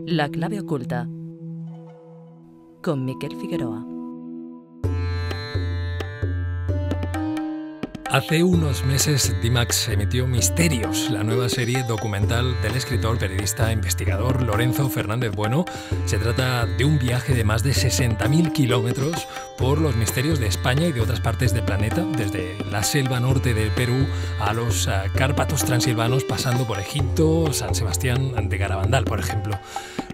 La clave oculta, con Miquel Figueroa. Hace unos meses D-Max emitió Misterios, la nueva serie documental del escritor, periodista, investigador Lorenzo Fernández Bueno. Se trata de un viaje de más de 60.000 kilómetros por los misterios de España y de otras partes del planeta, desde la selva norte del Perú a los Cárpatos transilvanos, pasando por Egipto, San Sebastián de Garabandal, por ejemplo.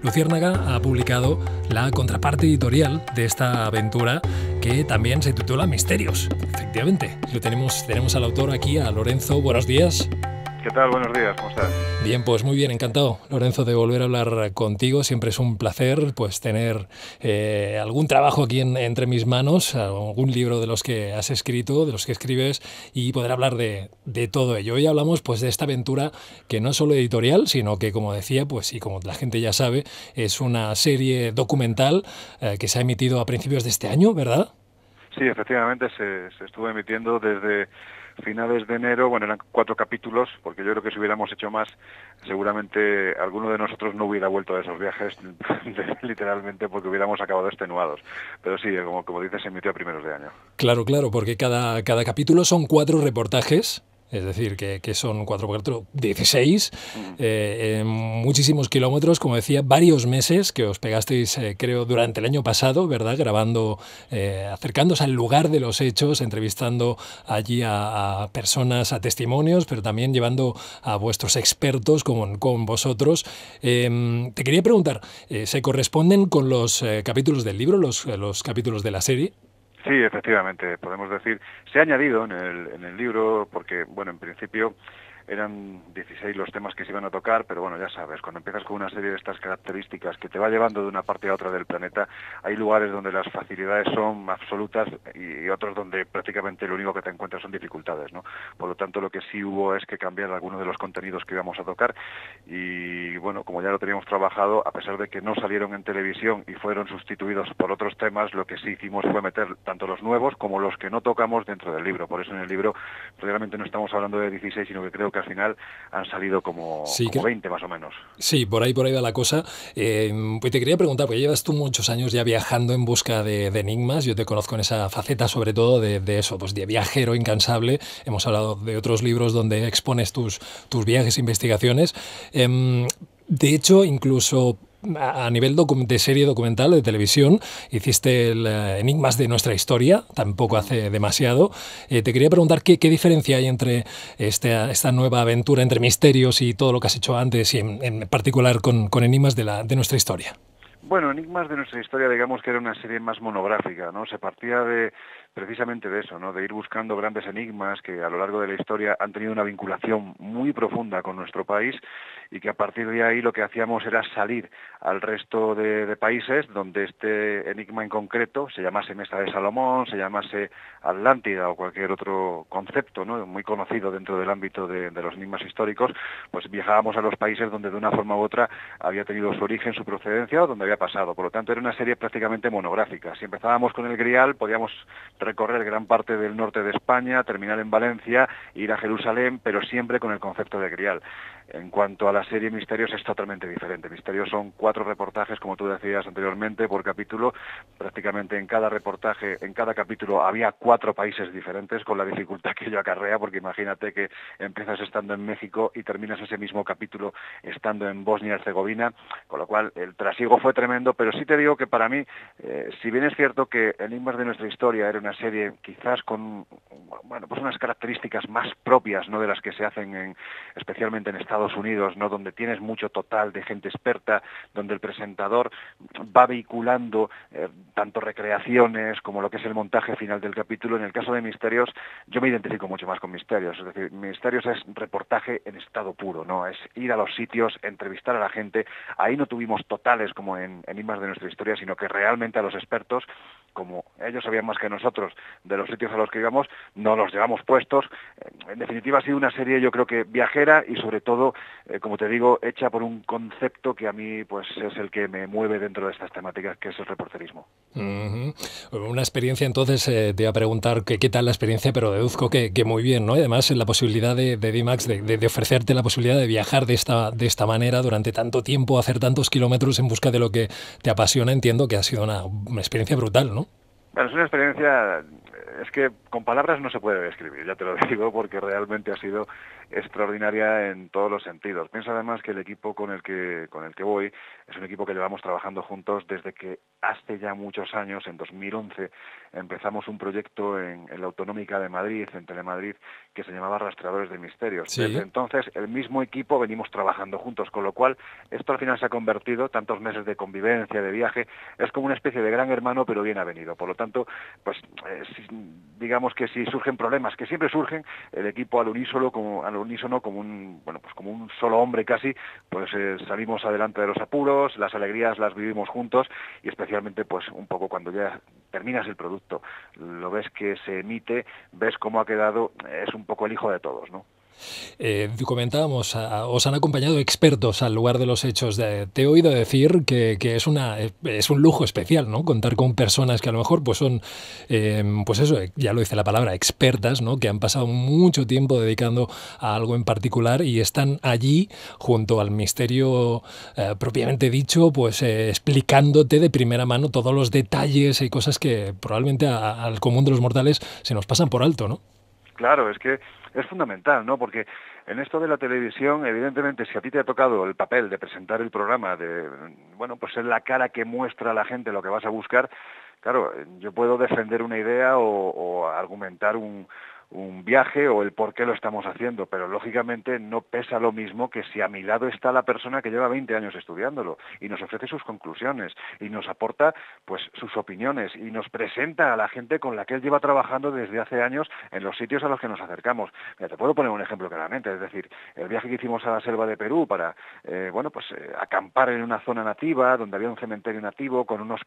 Luciérnaga ha publicado la contraparte editorial de esta aventura, que también se titula Misterios. Efectivamente, tenemos al autor aquí, a Lorenzo. Buenos días. ¿Qué tal? Buenos días, ¿cómo estás? Bien, pues muy bien, encantado, Lorenzo, de volver a hablar contigo. Siempre es un placer pues tener algún trabajo aquí entre mis manos, algún libro de los que has escrito, de los que escribes, y poder hablar de todo ello. Hoy hablamos pues de esta aventura que no es solo editorial, sino que, como decía, pues y como la gente ya sabe, es una serie documental que se ha emitido a principios de este año, ¿verdad? Sí, efectivamente, se estuvo emitiendo desde finales de enero. Bueno, eran 4 capítulos, porque yo creo que si hubiéramos hecho más, seguramente alguno de nosotros no hubiera vuelto a esos viajes, literalmente, porque hubiéramos acabado extenuados. Pero sí, como dices, se emitió a primeros de año. Claro, porque cada capítulo son 4 reportajes. Es decir, que son 4 por 4, 16, muchísimos kilómetros, como decía, varios meses que os pegasteis, creo, durante el año pasado, ¿verdad? Grabando, acercándose al lugar de los hechos, entrevistando allí a personas, a testimonios, pero también llevando a vuestros expertos con vosotros. Te quería preguntar, ¿se corresponden con los capítulos del libro, los capítulos de la serie? Sí, efectivamente, podemos decir, se ha añadido en el libro, porque, bueno, en principio eran 16 los temas que se iban a tocar, pero bueno, ya sabes, cuando empiezas con una serie de estas características que te va llevando de una parte a otra del planeta, hay lugares donde las facilidades son absolutas y otros donde prácticamente lo único que te encuentras son dificultades, ¿no? Por lo tanto, lo que sí hubo es que cambiar algunos de los contenidos que íbamos a tocar y, bueno, como ya lo teníamos trabajado, a pesar de que no salieron en televisión y fueron sustituidos por otros temas, lo que sí hicimos fue meter tanto los nuevos como los que no tocamos dentro del libro. Por eso en el libro realmente no estamos hablando de 16, sino que creo que al final han salido como 20 más o menos. Sí, por ahí va la cosa. Pues te quería preguntar, porque llevas tú muchos años ya viajando en busca de enigmas. Yo te conozco en esa faceta, sobre todo de eso, pues de viajero incansable. Hemos hablado de otros libros donde expones tus viajes e investigaciones. De hecho, incluso a nivel de serie documental de televisión, hiciste el Enigmas de nuestra historia, tampoco hace demasiado. Te quería preguntar qué diferencia hay entre esta nueva aventura, entre misterios y todo lo que has hecho antes, y en particular con Enigmas de nuestra historia. Bueno, Enigmas de nuestra historia, digamos que era una serie más monográfica, ¿no? Se partía precisamente de eso, ¿no? De ir buscando grandes enigmas que a lo largo de la historia han tenido una vinculación muy profunda con nuestro país y que a partir de ahí lo que hacíamos era salir al resto de países donde este enigma en concreto, se llamase Mesa de Salomón, se llamase Atlántida o cualquier otro concepto, ¿no? Muy conocido dentro del ámbito de los enigmas históricos, pues viajábamos a los países donde de una forma u otra había tenido su origen, su procedencia o donde había pasado. Por lo tanto, era una serie prácticamente monográfica. Si empezábamos con el Grial, podíamos recorrer gran parte del norte de España, terminar en Valencia, ir a Jerusalén, pero siempre con el concepto de Grial. En cuanto a la serie Misterios, es totalmente diferente. Misterios son 4 reportajes, como tú decías anteriormente, por capítulo. Prácticamente en cada reportaje, en cada capítulo, había 4 países diferentes, con la dificultad que ello acarrea, porque imagínate que empiezas estando en México y terminas ese mismo capítulo estando en Bosnia y Herzegovina, con lo cual el trasiego fue tremendo, pero sí te digo que para mí, si bien es cierto que Enigmas de nuestra historia era una serie quizás con, bueno, pues unas características más propias, ¿no?, de las que se hacen especialmente en Estados Unidos, ¿no?, donde tienes mucho total de gente experta, donde el presentador va vehiculando tanto recreaciones como lo que es el montaje final del capítulo. En el caso de Misterios, yo me identifico mucho más con Misterios, es decir, Misterios es reportaje en estado puro, ¿no?, es ir a los sitios, entrevistar a la gente. Ahí no tuvimos totales como en Enigmas de nuestra historia, sino que realmente a los expertos, como ellos sabían más que nosotros de los sitios a los que íbamos, nos los llevamos puestos. En definitiva, ha sido una serie, yo creo que viajera y sobre todo todo, como te digo, hecha por un concepto que a mí pues es el que me mueve dentro de estas temáticas, que es el reporterismo. Una experiencia, entonces, te iba a preguntar qué tal la experiencia, pero deduzco que muy bien, ¿no? Y además la posibilidad de D-Max de ofrecerte la posibilidad de viajar de esta manera durante tanto tiempo, hacer tantos kilómetros en busca de lo que te apasiona, entiendo que ha sido una experiencia brutal, ¿no? Bueno, es una experiencia, es que con palabras no se puede describir, ya te lo digo, porque realmente ha sido extraordinaria en todos los sentidos. Piensa además que el equipo con el que voy es un equipo que llevamos trabajando juntos desde que hace ya muchos años, en 2011, empezamos un proyecto en la Autonómica de Madrid, en Telemadrid, que se llamaba Rastreadores de Misterios. Sí. Desde entonces, el mismo equipo venimos trabajando juntos, con lo cual esto al final se ha convertido, tantos meses de convivencia, de viaje, es como una especie de gran hermano, pero bien avenido. Por lo tanto, pues digamos que si surgen problemas, que siempre surgen, el equipo al unísono como un solo hombre casi, pues salimos adelante de los apuros, las alegrías las vivimos juntos, y especialmente pues un poco cuando ya terminas el producto, lo ves que se emite, ves cómo ha quedado, es un poco el hijo de todos, ¿no? Comentábamos, os han acompañado expertos al lugar de los hechos. Te he oído decir que es un lujo especial, ¿no? Contar con personas que a lo mejor pues son, pues eso, ya lo dice la palabra, expertas, ¿no? Que han pasado mucho tiempo dedicando a algo en particular y están allí junto al misterio propiamente dicho, pues explicándote de primera mano todos los detalles y cosas que probablemente al común de los mortales se nos pasan por alto, ¿no? Claro, es que es fundamental, ¿no? Porque en esto de la televisión, evidentemente, si a ti te ha tocado el papel de presentar el programa, de, bueno, pues ser la cara que muestra a la gente lo que vas a buscar, claro, yo puedo defender una idea o argumentar un viaje o el por qué lo estamos haciendo, pero lógicamente no pesa lo mismo que si a mi lado está la persona que lleva 20 años estudiándolo y nos ofrece sus conclusiones y nos aporta pues sus opiniones y nos presenta a la gente con la que él lleva trabajando desde hace años en los sitios a los que nos acercamos. Mira, te puedo poner un ejemplo claramente, es decir, el viaje que hicimos a la selva de Perú para acampar en una zona nativa donde había un cementerio nativo con unos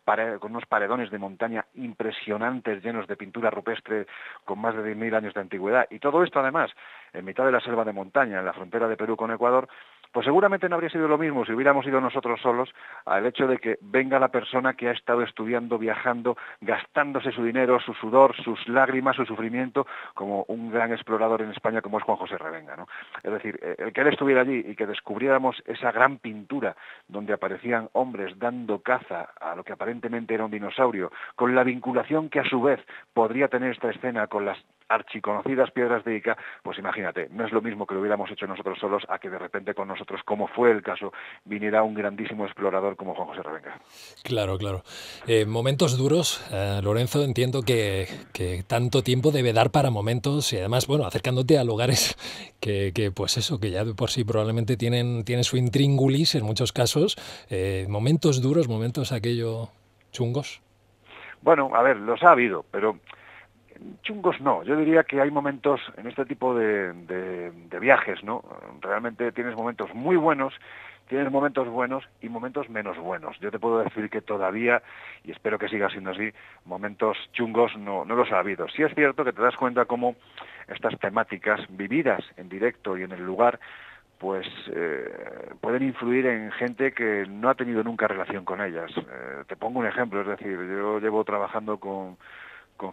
paredones de montaña impresionantes llenos de pintura rupestre con más de 10.000 años de antigüedad, y todo esto además en mitad de la selva de montaña, en la frontera de Perú con Ecuador, pues seguramente no habría sido lo mismo si hubiéramos ido nosotros solos al hecho de que venga la persona que ha estado estudiando, viajando, gastándose su dinero, su sudor, sus lágrimas, su sufrimiento, como un gran explorador en España como es Juan José Revenga, ¿no? Es decir, el que él estuviera allí y que descubriéramos esa gran pintura donde aparecían hombres dando caza a lo que aparentemente era un dinosaurio, con la vinculación que a su vez podría tener esta escena con las archiconocidas piedras de Ica, pues imagínate, no es lo mismo que lo hubiéramos hecho nosotros solos a que de repente con nosotros, como fue el caso, viniera un grandísimo explorador como Juan José Revenga. Claro, claro. Momentos duros, Lorenzo, entiendo que tanto tiempo debe dar para momentos y además, bueno, acercándote a lugares que pues eso, que ya de por sí probablemente tienen su intríngulis en muchos casos. Momentos duros, momentos aquello chungos. Bueno, a ver, los ha habido, pero chungos no. Yo diría que hay momentos en este tipo de viajes, ¿no? Realmente tienes momentos muy buenos, tienes momentos buenos y momentos menos buenos. Yo te puedo decir que todavía, y espero que siga siendo así, momentos chungos no los ha habido. Sí es cierto que te das cuenta cómo estas temáticas vividas en directo y en el lugar pues pueden influir en gente que no ha tenido nunca relación con ellas. Te pongo un ejemplo, es decir, yo llevo trabajando con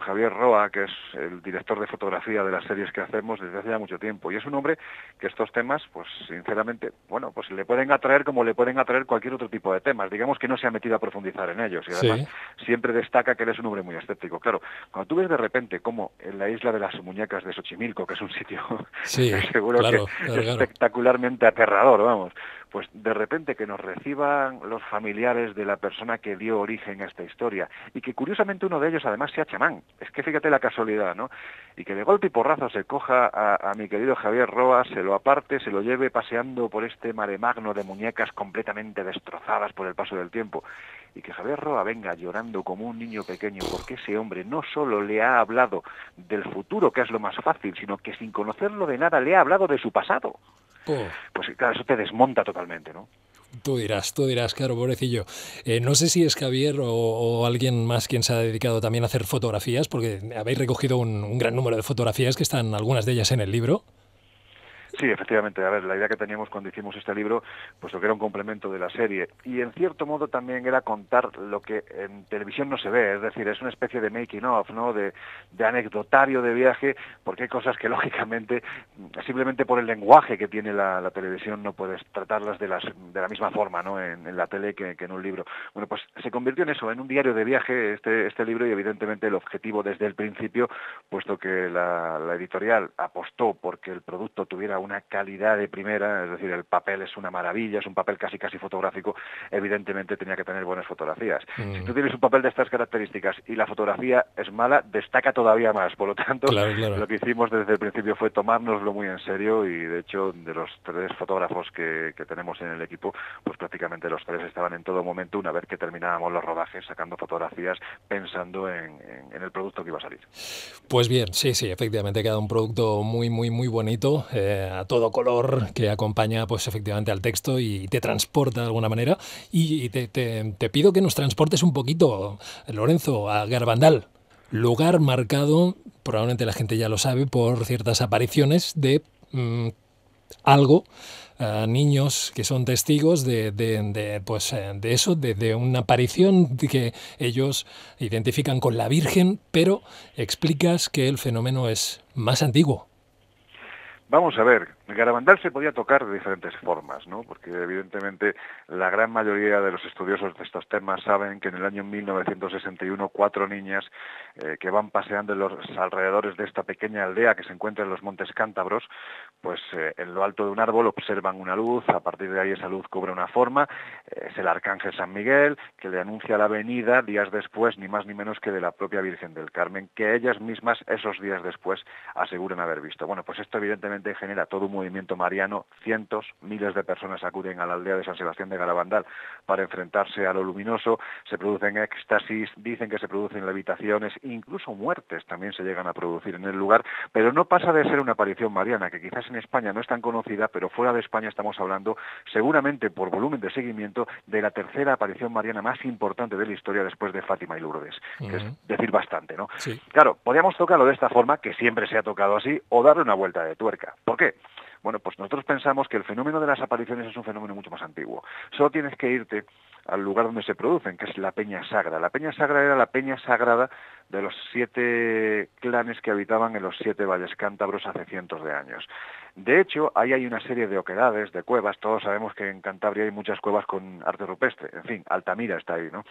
Javier Roa, que es el director de fotografía de las series que hacemos desde hace ya mucho tiempo, y es un hombre que estos temas, pues sinceramente, bueno, pues le pueden atraer como le pueden atraer cualquier otro tipo de temas, digamos que no se ha metido a profundizar en ellos, y además siempre destaca que él es un hombre muy escéptico. Claro, cuando tú ves de repente como en la isla de las muñecas de Xochimilco, que es un sitio seguro que espectacularmente aterrador, vamos, pues de repente que nos reciban los familiares de la persona que dio origen a esta historia, y que curiosamente uno de ellos además sea chamán, es que fíjate la casualidad, ¿no? Y que de golpe y porrazo se coja a mi querido Javier Roa, se lo aparte, se lo lleve paseando por este mare magno de muñecas completamente destrozadas por el paso del tiempo, y que Javier Roa venga llorando como un niño pequeño porque ese hombre no solo le ha hablado del futuro, que es lo más fácil, sino que sin conocerlo de nada le ha hablado de su pasado. Pues claro, eso te desmonta totalmente, ¿no? Tú dirás, claro, pobrecillo. No sé si es Javier o alguien más quien se ha dedicado también a hacer fotografías, porque habéis recogido un gran número de fotografías que están algunas de ellas en el libro. Sí, efectivamente. A ver, la idea que teníamos cuando hicimos este libro, pues lo que era un complemento de la serie, y en cierto modo también era contar lo que en televisión no se ve, es decir, es una especie de making of, ¿no? De anecdotario de viaje, porque hay cosas que lógicamente, simplemente por el lenguaje que tiene la televisión, no puedes tratarlas de la misma forma, ¿no? En la tele que en un libro. Bueno, pues se convirtió en eso, en un diario de viaje este libro, y evidentemente el objetivo desde el principio, puesto que la editorial apostó porque el producto tuviera una calidad de primera, es decir, el papel es una maravilla, es un papel casi fotográfico, evidentemente tenía que tener buenas fotografías. Si tú tienes un papel de estas características y la fotografía es mala, destaca todavía más. Por lo tanto, Claro, claro. lo que hicimos desde el principio fue tomárnoslo muy en serio, y de hecho de los 3 fotógrafos que tenemos en el equipo, pues prácticamente los 3 estaban en todo momento, una vez que terminábamos los rodajes, sacando fotografías, pensando en el producto que iba a salir. Pues bien, sí, efectivamente queda un producto muy bonito, a todo color, que acompaña pues efectivamente al texto y te transporta de alguna manera. Y te pido que nos transportes un poquito, Lorenzo, a Garabandal, lugar marcado, probablemente la gente ya lo sabe, por ciertas apariciones de algo, niños que son testigos de eso, de una aparición que ellos identifican con la Virgen, pero explicas que el fenómeno es más antiguo. Vamos a ver, Garabandal se podía tocar de diferentes formas, ¿no? Porque evidentemente la gran mayoría de los estudiosos de estos temas saben que en el año 1961 4 niñas que van paseando en los alrededores de esta pequeña aldea que se encuentra en los Montes Cántabros, pues en lo alto de un árbol observan una luz. A partir de ahí esa luz cobra una forma, es el arcángel San Miguel, que le anuncia la venida días después, ni más ni menos que de la propia Virgen del Carmen, que ellas mismas esos días después aseguran haber visto. Bueno, pues esto evidentemente genera todo un movimiento mariano, cientos, miles de personas acuden a la aldea de San Sebastián de Garabandal para enfrentarse a lo luminoso, se producen éxtasis, dicen que se producen levitaciones, incluso muertes también se llegan a producir en el lugar, pero no pasa de ser una aparición mariana, que quizás en España no es tan conocida, pero fuera de España estamos hablando, seguramente por volumen de seguimiento, de la tercera aparición mariana más importante de la historia después de Fátima y Lourdes, que es decir bastante, ¿no? Sí. Claro, podríamos tocarlo de esta forma, que siempre se ha tocado así, o darle una vuelta de tuerca. ¿Por qué? Bueno, pues nosotros pensamos que el fenómeno de las apariciones es un fenómeno mucho más antiguo. Solo tienes que irte al lugar donde se producen, que es la Peña Sagra. La Peña Sagra era la peña sagrada de los 7 clanes que habitaban en los 7 valles cántabros hace cientos de años. De hecho, ahí hay una serie de oquedades, de cuevas. Todos sabemos que en Cantabria hay muchas cuevas con arte rupestre. En fin, Altamira está ahí, ¿no?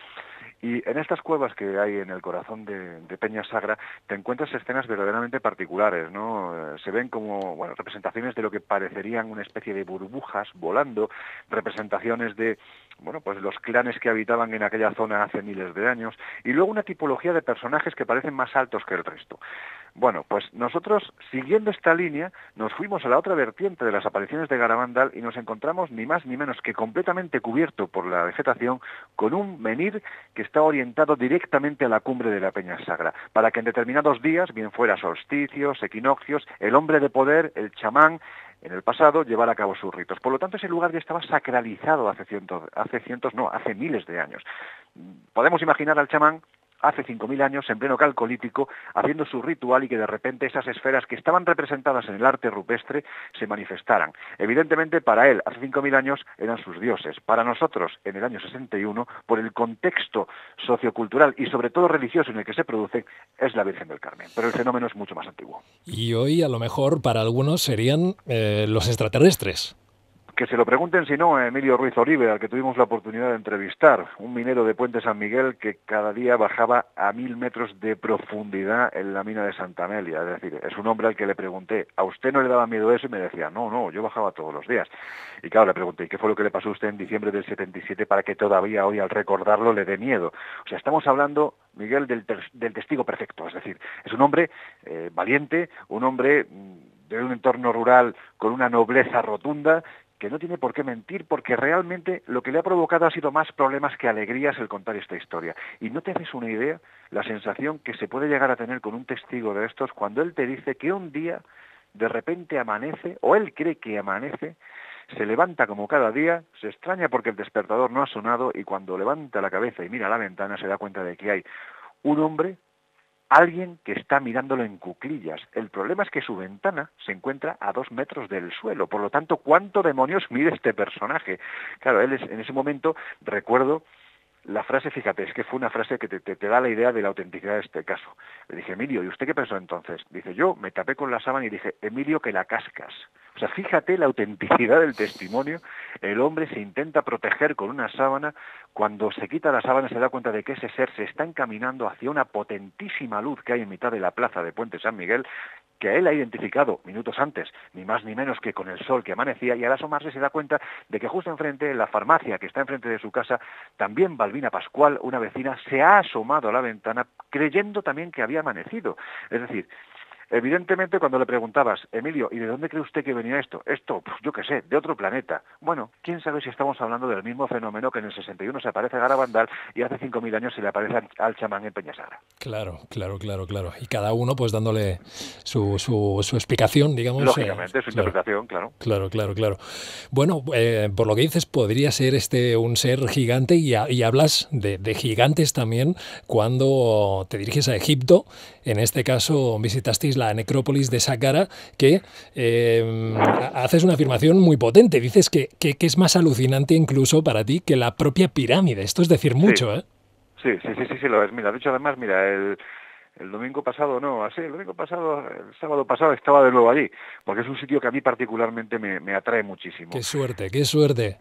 Y en estas cuevas que hay en el corazón de Peña Sagra te encuentras escenas verdaderamente particulares, ¿no? Se ven como, bueno, representaciones de lo que parecerían una especie de burbujas volando, representaciones de, bueno, pues los clanes que habitaban en aquella zona hace miles de años, y luego una tipología de personajes que parecen más altos que el resto. Bueno, pues nosotros, siguiendo esta línea, nos fuimos a la otra vertiente de las apariciones de Garabandal y nos encontramos ni más ni menos que completamente cubierto por la vegetación, con un menhir que está orientado directamente a la cumbre de la Peña Sagra, para que en determinados días, bien fuera solsticios, equinoccios, el hombre de poder, el chamán, en el pasado, llevara a cabo sus ritos. Por lo tanto, ese lugar ya estaba sacralizado hace miles de años. Podemos imaginar al chamán hace 5.000 años, en pleno calcolítico, haciendo su ritual, y que de repente esas esferas que estaban representadas en el arte rupestre se manifestaran. Evidentemente, para él, hace 5.000 años, eran sus dioses. Para nosotros, en el año 61, por el contexto sociocultural y sobre todo religioso en el que se produce, es la Virgen del Carmen. Pero el fenómeno es mucho más antiguo. Y hoy, a lo mejor, para algunos serían los extraterrestres. Que se lo pregunten, si no, a Emilio Ruiz Oribe, al que tuvimos la oportunidad de entrevistar, un minero de Puente San Miguel que cada día bajaba a 1.000 metros de profundidad en la mina de Santa Amelia. Es decir, es un hombre al que le pregunté, ¿a usted no le daba miedo eso? Y me decía, no, yo bajaba todos los días. Y claro, le pregunté, ¿y qué fue lo que le pasó a usted en diciembre del 77 para que todavía hoy, al recordarlo, le dé miedo? O sea, estamos hablando, Miguel, del testigo perfecto. Es decir, es un hombre valiente, un hombre de un entorno rural con una nobleza rotunda, que no tiene por qué mentir, porque realmente lo que le ha provocado ha sido más problemas que alegrías el contar esta historia. Y no te haces una idea la sensación que se puede llegar a tener con un testigo de estos cuando él te dice que un día de repente amanece, o él cree que amanece, se levanta como cada día, se extraña porque el despertador no ha sonado, y cuando levanta la cabeza y mira a la ventana se da cuenta de que hay un hombre alguien que está mirándolo en cuclillas. El problema es que su ventana se encuentra a 2 metros del suelo, por lo tanto, ¿cuánto demonios mide este personaje? Claro, en ese momento recuerdo la frase, fíjate, es que fue una frase que te da la idea de la autenticidad de este caso. Le dije, Emilio, ¿y usted qué pensó entonces? Dice, yo me tapé con la sábana y dije, Emilio, que la cascas. O sea, fíjate la autenticidad del testimonio. El hombre se intenta proteger con una sábana. Cuando se quita la sábana se da cuenta de que ese ser se está encaminando hacia una potentísima luz que hay en mitad de la plaza de Puente San Miguel, que él ha identificado minutos antes, ni más ni menos que con el sol que amanecía, y al asomarse se da cuenta de que justo enfrente, en la farmacia que está enfrente de su casa, también Balbina Pascual, una vecina, se ha asomado a la ventana creyendo también que había amanecido. Es decir, evidentemente cuando le preguntabas, Emilio, ¿y de dónde cree usted que venía esto? Esto, pues yo qué sé, de otro planeta. Bueno, quién sabe si estamos hablando del mismo fenómeno que en el 61 se aparece Garabandal y hace 5.000 años se le aparece al chamán en Peñasagra. Claro. Y cada uno pues dándole su explicación, digamos. Lógicamente, su interpretación, claro. Claro. Bueno, por lo que dices, podría ser un ser gigante y hablas de gigantes también cuando te diriges a Egipto. En este caso visitasteis la necrópolis de Saqqara, que haces una afirmación muy potente. Dices que es más alucinante incluso para ti que la propia pirámide. Esto es decir mucho, ¿eh? Sí, lo es. Mira, de hecho, además, el domingo pasado, el sábado pasado estaba de nuevo allí, porque es un sitio que a mí particularmente me atrae muchísimo. ¡Qué suerte!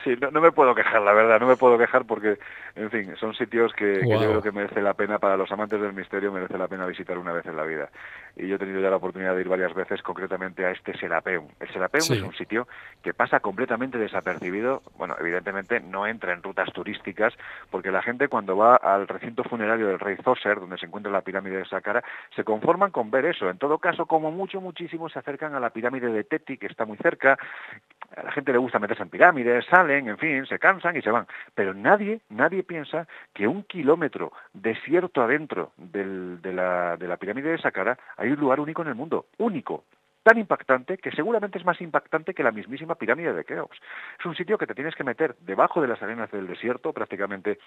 Sí, no me puedo quejar, la verdad, no me puedo quejar porque, en fin, son sitios que yo creo que merece la pena, para los amantes del misterio, merece la pena visitar una vez en la vida. Y yo he tenido ya la oportunidad de ir varias veces, concretamente a este Serapeum. El Serapeum es un sitio que pasa completamente desapercibido. Bueno, evidentemente no entra en rutas turísticas, porque la gente cuando va al recinto funerario del rey Zoser, donde se encuentra la pirámide de Saqqara, se conforman con ver eso. En todo caso, como muchísimo se acercan a la pirámide de Teti, que está muy cerca. A la gente le gusta meterse en pirámides, salen, en fin, se cansan y se van. Pero nadie piensa que 1 kilómetro desierto adentro de la pirámide de Saqqara hay un lugar único en el mundo, único. Tan impactante que seguramente es más impactante que la mismísima pirámide de Keops. Es un sitio que te tienes que meter debajo de las arenas del desierto, prácticamente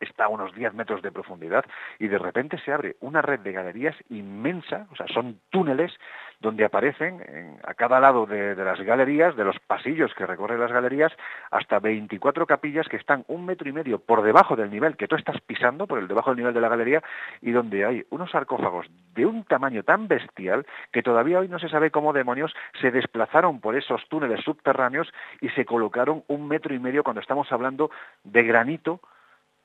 está a unos 10 metros de profundidad, y de repente se abre una red de galerías inmensa, o sea, son túneles donde aparecen a cada lado de las galerías, de los pasillos que recorren las galerías, hasta 24 capillas que están 1,5 metros por debajo del nivel que tú estás pisando, por el debajo del nivel de la galería, y donde hay unos sarcófagos de un tamaño tan bestial que todavía hoy no se sabe cómo demonios se desplazaron por esos túneles subterráneos y se colocaron 1,5 metros cuando estamos hablando de granito.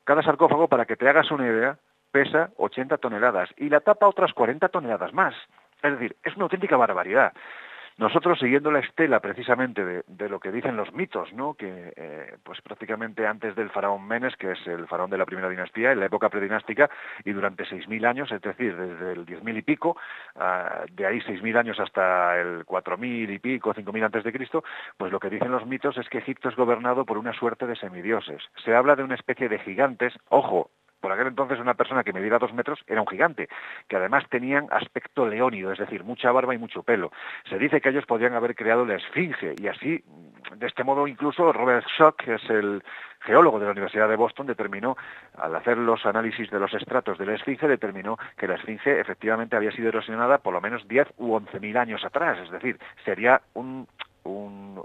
Cada sarcófago, para que te hagas una idea, pesa 80 toneladas y la tapa otras 40 toneladas más. Es decir, es una auténtica barbaridad. Nosotros, siguiendo la estela precisamente de lo que dicen los mitos, ¿no? Que pues prácticamente antes del faraón Menes, que es el faraón de la primera dinastía, en la época predinástica, y durante 6.000 años, es decir, desde el 10.000 y pico, de ahí 6.000 años hasta el 4.000 y pico, 5.000 antes de Cristo, pues lo que dicen los mitos es que Egipto es gobernado por una suerte de semidioses. Se habla de una especie de gigantes, ojo, por aquel entonces una persona que mediera 2 metros era un gigante, que además tenían aspecto leónido, es decir, mucha barba y mucho pelo. Se dice que ellos podrían haber creado la esfinge, y así, de este modo incluso Robert Schoch, que es el geólogo de la Universidad de Boston, determinó, al hacer los análisis de los estratos de la esfinge, determinó que la esfinge efectivamente había sido erosionada por lo menos 10 u 11.000 años atrás, es decir, sería un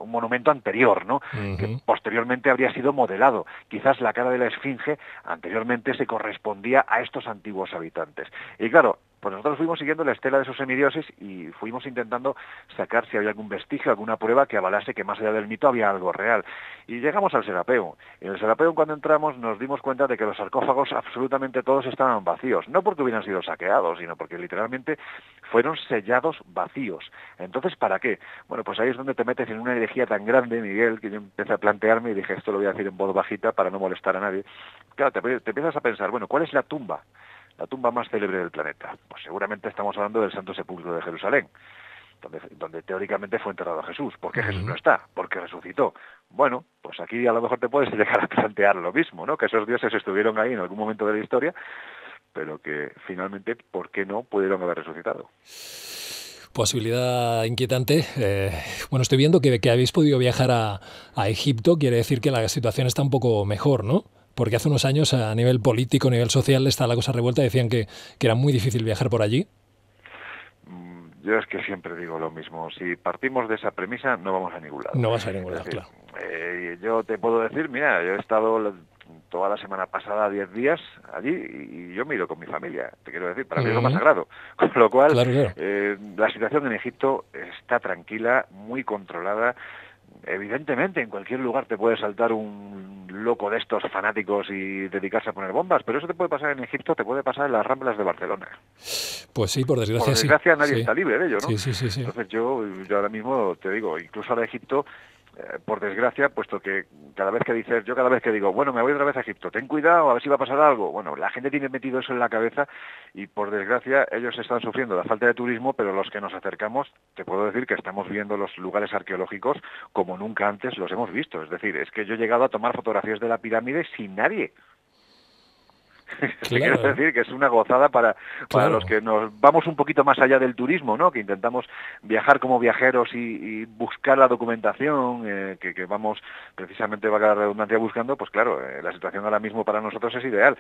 monumento anterior, ¿no? Uh-huh. Que posteriormente habría sido modelado. Quizás la cara de la esfinge anteriormente se correspondía a estos antiguos habitantes. Y claro, pues nosotros fuimos siguiendo la estela de esos semidioses y fuimos intentando sacar si había algún vestigio, alguna prueba que avalase que más allá del mito había algo real. Y llegamos al Serapeum. En el Serapeum, cuando entramos, nos dimos cuenta de que los sarcófagos absolutamente todos estaban vacíos. No porque hubieran sido saqueados, sino porque literalmente fueron sellados vacíos. Entonces, ¿para qué? Bueno, pues ahí es donde te metes en una herejía tan grande, Miguel, que yo empecé a plantearme y dije, esto lo voy a decir en voz bajita para no molestar a nadie. Claro, te empiezas a pensar, bueno, ¿cuál es la tumba más célebre del planeta? Pues seguramente estamos hablando del Santo Sepulcro de Jerusalén, donde teóricamente fue enterrado Jesús. ¿Por qué Jesús no está? Porque resucitó. Bueno, pues aquí a lo mejor te puedes llegar a plantear lo mismo, ¿no? Que esos dioses estuvieron ahí en algún momento de la historia, pero que finalmente, ¿por qué no pudieron haber resucitado? Posibilidad inquietante. Bueno, estoy viendo que habéis podido viajar a Egipto, quiere decir que la situación está un poco mejor, ¿no? Porque hace unos años a nivel político, a nivel social, está la cosa revuelta, decían que era muy difícil viajar por allí. Yo es que siempre digo lo mismo, si partimos de esa premisa no vamos a ningún lado. No vas a ningún lado, decir, claro. Yo te puedo decir, mira, yo he estado toda la semana pasada 10 días allí y yo me he ido con mi familia, te quiero decir, para mí es lo más sagrado. Con lo cual, claro. La situación en Egipto está tranquila, muy controlada. Evidentemente, en cualquier lugar te puede saltar un loco de estos fanáticos y dedicarse a poner bombas, pero eso te puede pasar en Egipto, te puede pasar en las Ramblas de Barcelona. Pues sí, por desgracia Por desgracia nadie sí. está libre de ello, ¿no? Sí. Entonces yo ahora mismo te digo, incluso ahora Egipto, por desgracia, puesto que cada vez que digo, bueno, me voy otra vez a Egipto, ten cuidado, a ver si va a pasar algo. Bueno, la gente tiene metido eso en la cabeza y por desgracia ellos están sufriendo la falta de turismo, pero los que nos acercamos, te puedo decir que estamos viendo los lugares arqueológicos como nunca antes los hemos visto. Es decir, es que yo he llegado a tomar fotografías de la pirámide sin nadie. Quiero decir que es una gozada para los que nos vamos un poquito más allá del turismo, ¿no? Que intentamos viajar como viajeros y buscar la documentación que vamos precisamente, valga la redundancia, buscando. Pues claro, la situación ahora mismo para nosotros es ideal,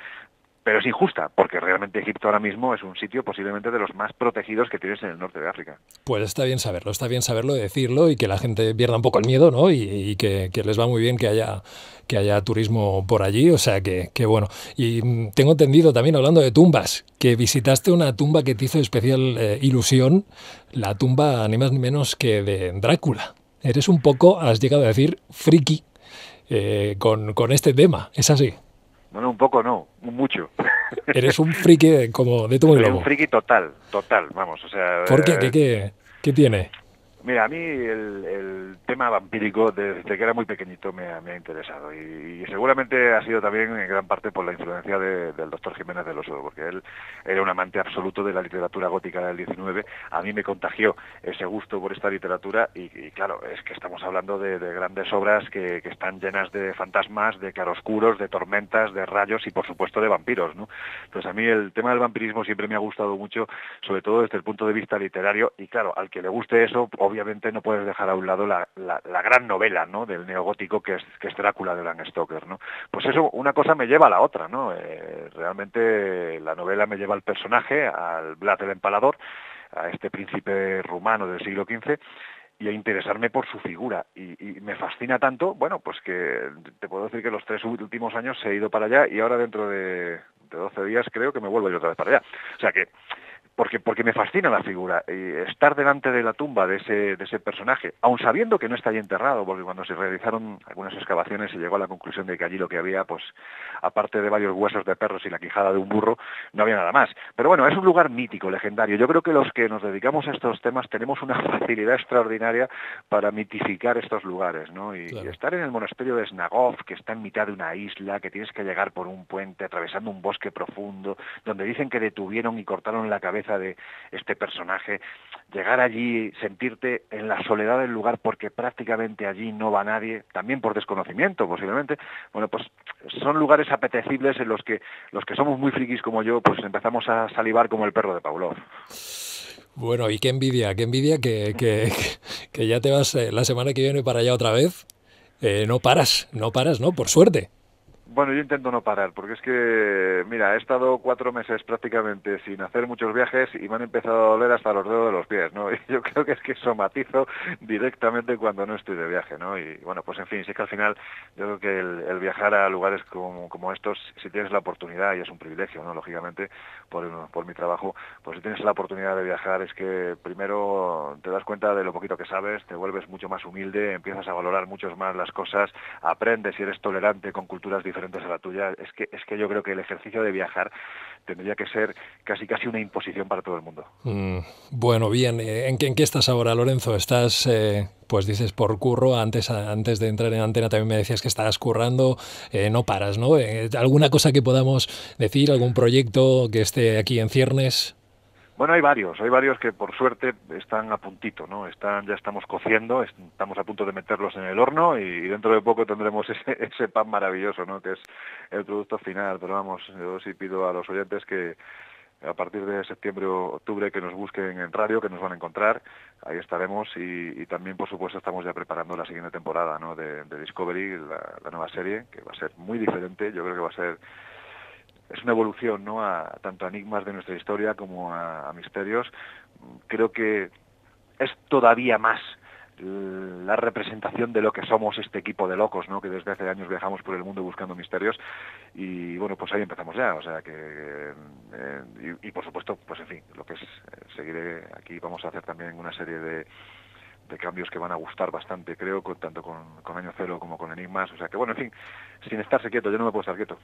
pero es injusta, porque realmente Egipto ahora mismo es un sitio posiblemente de los más protegidos que tienes en el norte de África. Pues está bien saberlo, decirlo y que la gente pierda un poco el miedo, ¿no? Y que les va muy bien que haya turismo por allí, o sea que bueno. Y tengo entendido también, hablando de tumbas, que visitaste una tumba que te hizo especial ilusión, la tumba ni más ni menos que de Drácula. Eres un poco, has llegado a decir, friki con este tema, ¿es así? No, un poco no, mucho. Eres un friki como de todo el globo. Un friki total, vamos, o sea... ¿Por qué? ¿Qué tiene? Mira, a mí el tema vampírico desde que era muy pequeñito me ha interesado y seguramente ha sido también en gran parte por la influencia del doctor Jiménez del Oso, porque él era un amante absoluto de la literatura gótica del 19. A mí me contagió ese gusto por esta literatura y claro, es que estamos hablando de grandes obras que están llenas de fantasmas, de claroscuros, de tormentas, de rayos y por supuesto de vampiros, ¿no? Entonces a mí el tema del vampirismo siempre me ha gustado mucho, sobre todo desde el punto de vista literario y claro, al que le guste eso, obviamente no puedes dejar a un lado la gran novela, ¿no?, del neogótico que es Drácula de Bram Stoker, ¿no? Pues eso, una cosa me lleva a la otra, ¿no? Realmente la novela me lleva al personaje, al Vlad el Empalador, a este príncipe rumano del siglo XV, y a interesarme por su figura. Y me fascina tanto, bueno, pues que te puedo decir que los 3 últimos años he ido para allá y ahora dentro de 12 días creo que me vuelvo a ir otra vez para allá. O sea que porque me fascina la figura y estar delante de la tumba de ese personaje, aun sabiendo que no está allí enterrado, porque cuando se realizaron algunas excavaciones se llegó a la conclusión de que allí lo que había, pues aparte de varios huesos de perros y la quijada de un burro, no había nada más. Pero bueno, es un lugar mítico, legendario. Yo creo que los que nos dedicamos a estos temas tenemos una facilidad extraordinaria para mitificar estos lugares, ¿no? Y estar en el monasterio de Snagov, que está en mitad de una isla, que tienes que llegar por un puente atravesando un bosque profundo, donde dicen que detuvieron y cortaron la cabeza de este personaje, llegar allí, sentirte en la soledad del lugar porque prácticamente allí no va nadie, también por desconocimiento posiblemente, bueno, pues son lugares apetecibles en los que somos muy frikis como yo, pues empezamos a salivar como el perro de Pavlov. Bueno, y qué envidia que ya te vas la semana que viene para allá otra vez. No paras, ¿no? Por suerte. Bueno, yo intento no parar, porque es que, mira, he estado 4 meses prácticamente sin hacer muchos viajes y me han empezado a doler hasta los dedos de los pies, ¿no? Y yo creo que es que somatizo directamente cuando no estoy de viaje, ¿no? Y bueno, pues en fin, sí que al final yo creo que el viajar a lugares como estos, si tienes la oportunidad, y es un privilegio, ¿no? Lógicamente, por mi trabajo, pues si tienes la oportunidad de viajar es que primero te das cuenta de lo poquito que sabes, te vuelves mucho más humilde, empiezas a valorar mucho más las cosas, aprendes y eres tolerante con culturas diferentes a la tuya. Es que yo creo que el ejercicio de viajar tendría que ser casi una imposición para todo el mundo. Bueno, bien. ¿En qué estás ahora, Lorenzo? ¿Estás, pues dices, por curro? Antes de entrar en antena también me decías que estabas currando. No paras, ¿no? ¿Alguna cosa que podamos decir? ¿Algún proyecto que esté aquí en ciernes? Bueno, hay varios que por suerte están a puntito, ¿no? Ya estamos cociendo, estamos a punto de meterlos en el horno y dentro de poco tendremos ese pan maravilloso, ¿no? Que es el producto final. Pero vamos, yo sí pido a los oyentes que a partir de septiembre o octubre que nos busquen en radio, que nos van a encontrar, ahí estaremos y también, por supuesto, estamos ya preparando la siguiente temporada, ¿no?, de Discovery, la nueva serie, que va a ser muy diferente. Yo creo que va a ser, es una evolución, ¿no?, tanto a enigmas de nuestra historia como a misterios. Creo que es todavía más la representación de lo que somos este equipo de locos, ¿no?, que desde hace años viajamos por el mundo buscando misterios, y bueno, pues ahí empezamos ya, o sea que y por supuesto, pues en fin, lo que es seguiré aquí. Vamos a hacer también una serie de cambios que van a gustar bastante, creo, tanto con Año Cero como con Enigmas, o sea que bueno, en fin, sin estarse quieto, yo no me puedo estar quieto.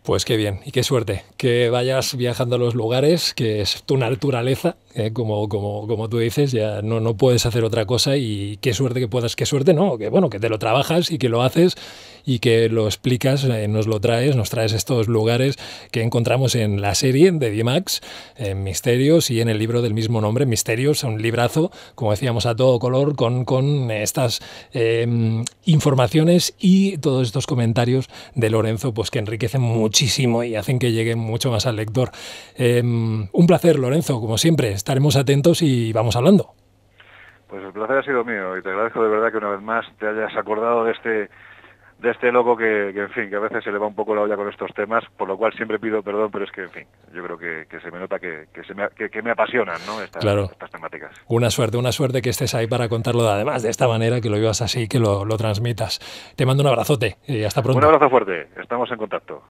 Pues qué bien y qué suerte, que vayas viajando a los lugares, que es tu naturaleza, como tú dices, ya no puedes hacer otra cosa, y qué suerte que puedas, qué suerte, no, que bueno, que te lo trabajas y que lo haces y que lo explicas, nos traes estos lugares que encontramos en la serie de D-Max, en Misterios, y en el libro del mismo nombre, Misterios, un librazo, como decíamos, a todo color, con estas informaciones y todos estos comentarios de Lorenzo, pues que enriquecen muchísimo y hacen que llegue mucho más al lector. Un placer, Lorenzo, como siempre, estaremos atentos y vamos hablando. Pues el placer ha sido mío y te agradezco de verdad que una vez más te hayas acordado de este loco que en fin, que a veces se le va un poco la olla con estos temas, por lo cual siempre pido perdón, pero es que, en fin, yo creo que se me nota que me apasionan, ¿no?, estas temáticas. Una suerte que estés ahí para contarlo, además de esta manera, que lo vivas así, que lo transmitas. Te mando un abrazote y hasta pronto. Un abrazo fuerte, estamos en contacto.